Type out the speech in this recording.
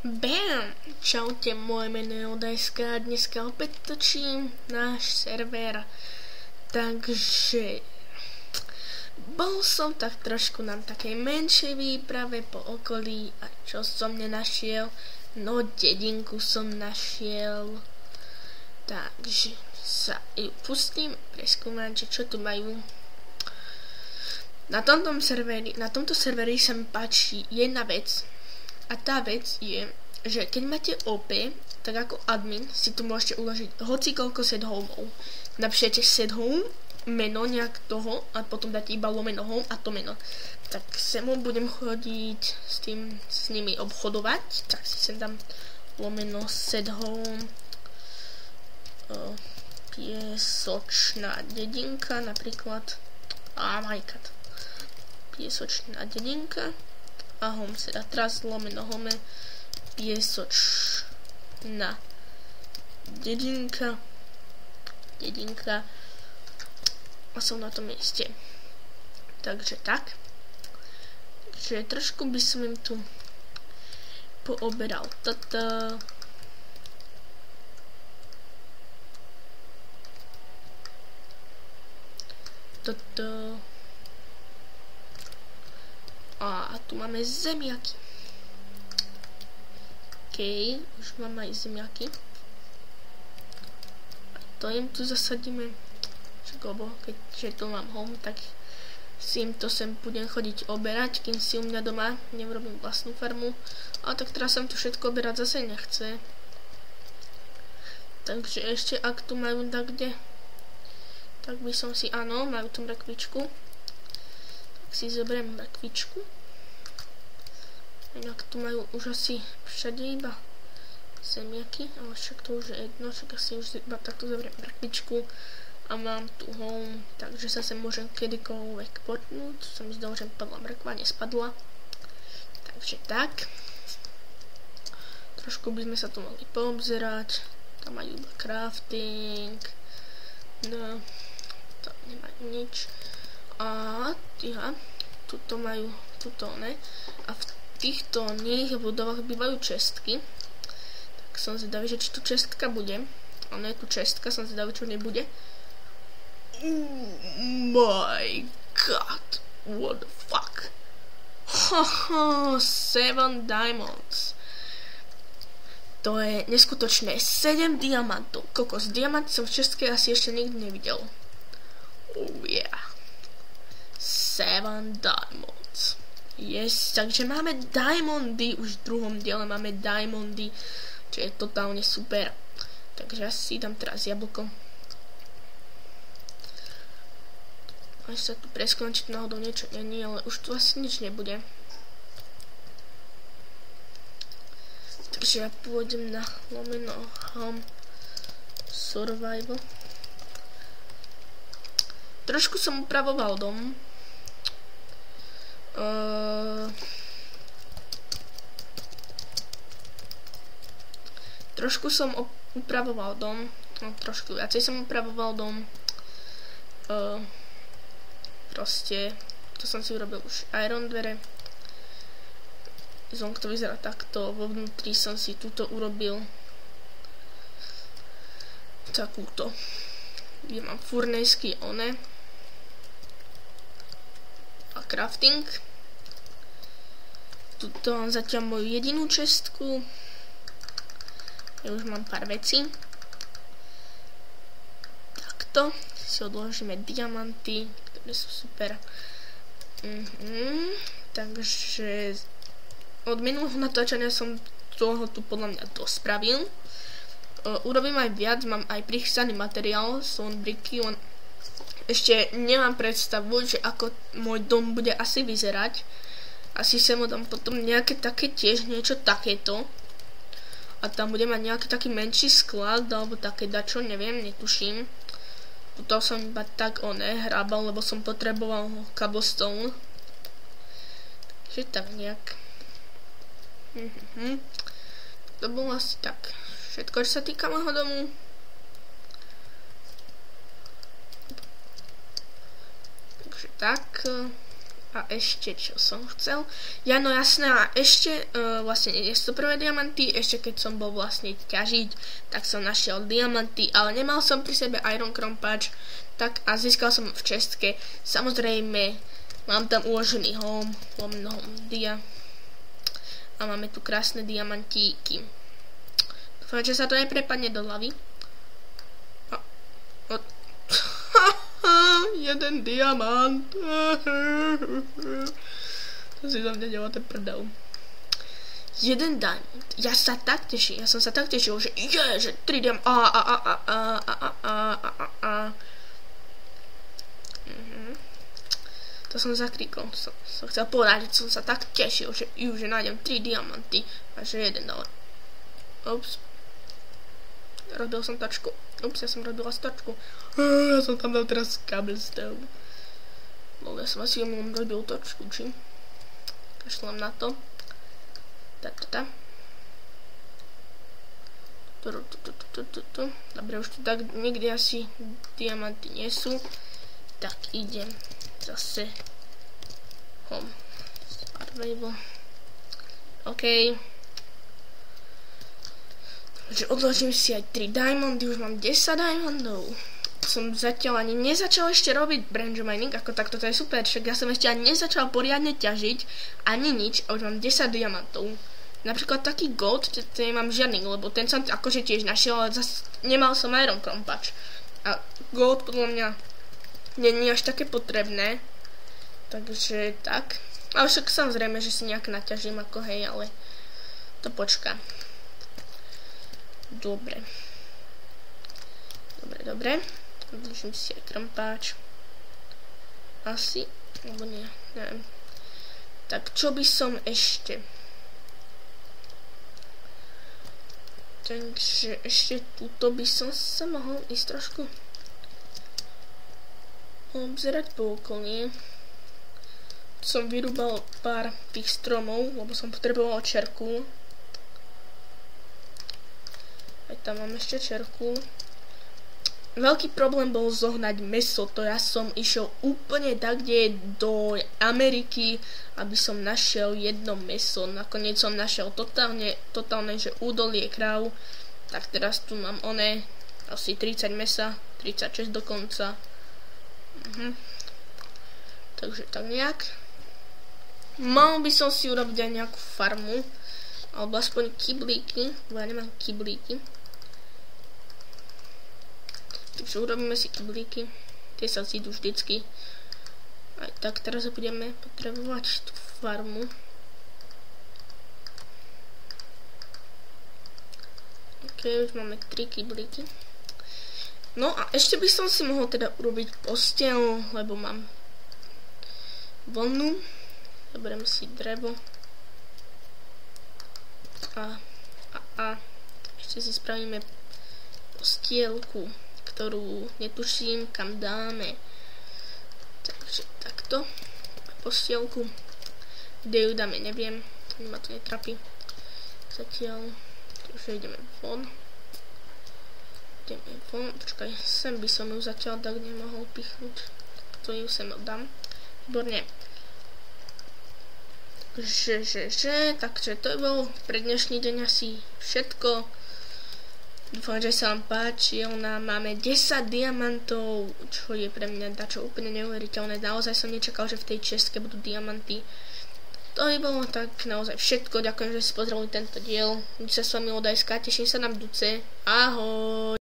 Bam! Čaute, moje meno je Odajska a dneska opäť točím náš server. Takže bol som tak trošku na takej menšej výprave po okolí a čo som nenašiel? No, dedinku som našiel. Takže sa ju pustím preskúmať, že čo tu majú. Na tomto serveri sa mi páči jedna vec. A tá vec je, že keď máte OP, tak ako admin si tu môžete uložiť hocikoľko set homeov. Napíšete set home, meno nejak toho a potom dáte iba lomeno home a to meno. Tak sem budem chodiť s nimi obchodovať, tak si sem dám lomeno set home, piesočná dedinka napríklad, a majkat, piesočná dedinka. A home sa dá teraz lomeno home, piesočná dedinka a som na tom mieste. Takže tak. Takže trošku by som im tu pooberal toto. A tu máme zemiaky. OK, už máme aj zemiaky. A to im tu zasadíme. Lebo keďže tu mám home, tak si im to sem budem chodiť oberať, kým si u mňa doma neurobím vlastnú farmu. A tak teraz som tu všetko oberať zase nechce. Takže ešte ak tu majú kde, tak by som si, áno, majú tu mrakvičku. Si zoberiem mrkvičku. Inak tu majú už asi všade iba zemiaky, ale však to už je jedno, však asi už iba takto zoberiem mrkvičku a mám tu home, takže sa sem môžem kedykoľvek potnúť. Som mi zdal, že padla mrkva, nespadla. Takže tak. Trošku by sme sa tu mohli poobzerať. Tam majú iba crafting. No, tam nemajú nič. A tuto majú, tuto ne. A v týchto nich budovách bývajú čestky. Tak som zvedavý, že či tu čestka bude. A ne, tu čestka, som zvedavý, čo nebude. Oh my god, what the fuck. Haha, 7 diamonds. To je neskutočné, 7 diamantov. Kokos, diamant som v čestke asi ešte nikdy nevidel. Oh yeah. 7 diamonds. Yes, takže máme diamondy. Už v druhom diele máme diamondy, čo je totálne super. Takže ja si dám teraz jablko. Až sa tu preskončiť náhodou niečo není, ale už tu asi nič nebude. Takže ja pôjdem na lomeno home survival. Trošku som upravoval dom. Trošku som upravoval dom. No, trošku viacej som upravoval dom. Proste, to som si urobil už iron dvere. Zonk to vyzerá takto. Vo vnútri som si túto urobil takúto. Kde mám furnejsky one. A crafting. Tuto mám zatiaľ moju jedinú čestku. Ja už mám pár vecí. Takto si odložíme diamanty, ktoré sú super. Takže od minulého natáčania som toho tu podľa mňa dosť spravil. Urobím aj viac, mám aj prichystaný materiál, stone bricky. Ešte nemám predstavu, že ako môj dom bude asi vyzerať. Asi sa mu dám potom nejaké také tiež, niečo takéto. A tam bude mať nejaký taký menší sklad, alebo také dačo, neviem, netuším. Tuto som iba tak hrábal, lebo som potreboval cobblestone. Takže tak nejak. To bolo asi tak všetko, čo sa týka môjho domu. Takže tak. A ešte čo som chcel? Ja no jasné, a ešte vlastne nie sú to prvé diamanty, ešte keď som bol vlastne ťažiť, tak som našiel diamanty, ale nemal som pri sebe iron krompač, tak a získal som v čestke. Samozrejme, mám tam uložený home dia a máme tu krásne diamantíky. Dúfam, že sa to neprepadne do hlavy. Jeden diamant. To si za mňa delá ten prdel. Jeden diamant. Ja som sa tak tešil, že 3 diamant. To som zakríkol. Som chcel povedať, že som sa tak tešil, že nájdem 3 diamanty a že jeden dal. Ups. Robil som tačku. Ups, ja som robila stačku. Ja som tam dal teraz cobblestone. Ja som asi robil tačku, či? Kašlem na to. Dobre, už tu tak niekde asi diamanty nie sú. Tak idem zase home. Survival. OK. Takže odložím si aj 3 diamondy, už mám 10 diamondov. Som zatiaľ ani nezačal ešte robiť branch mining, ako takto, to je super, však ja som ešte ani nezačal poriadne ťažiť, ani nič, a už mám 10 diamantov. Napríklad taký gold, to nemám žiadny, lebo ten som akože tiež našiel, ale zase nemal som iron krompač. A gold podľa mňa nie je až také potrebné, takže tak. Ale však samozrejme, že si nejak naťažím, ako hej, ale to počká. Dobre. Odložím si aj krompáč. Asi, alebo nie, neviem. Tak, čo by som ešte? Takže ešte túto by som sa mohol ísť trošku obzerať po okolí. Som vyrúbal pár tých stromov, lebo som potreboval čerku. Aj tam mám ešte čerku. Veľký problém bol zohnať mäso, to ja som išiel úplne tak, kde do Ameriky, aby som našiel jedno mäso. Nakoniec som našiel totálne, že údolie kráv. Tak teraz tu mám asi 30 mäsa, 36 dokonca. Takže tak nejak. Mal by som si urobiť aj nejakú farmu, alebo aspoň kyblíky, bo ja nemám kyblíky. Takže urobíme si kyblíky, tie sa zídu vždycky. Aj tak teraz budeme potrebovať tú farmu. Ok, už máme 3 kyblíky. No a ešte by som si mohol teda urobiť posteľ, lebo mám vlnu. Zoberiem si drevo. A ešte si spravíme postielku, ktorú netuším kam dáme. Takže takto. Postielku. Kde ju dáme, neviem. Ma to netrapí. Zatiaľ. Takže ideme von. Počkaj, sem by som ju zatiaľ tak nemohol pichnúť. To ju sem oddám. Výborne. Takže to je bolo pre dnešný deň asi všetko. Dúfam, že sa vám páčil. Máme 10 diamantov, čo je pre mňa dačo úplne neuveriteľné. Naozaj som nečakal, že v tej čestke budú diamanty. To by bolo tak naozaj všetko. Ďakujem, že ste pozreli tento diel. Buď sa s vami Odajska, teším sa na budúce. Ahoj!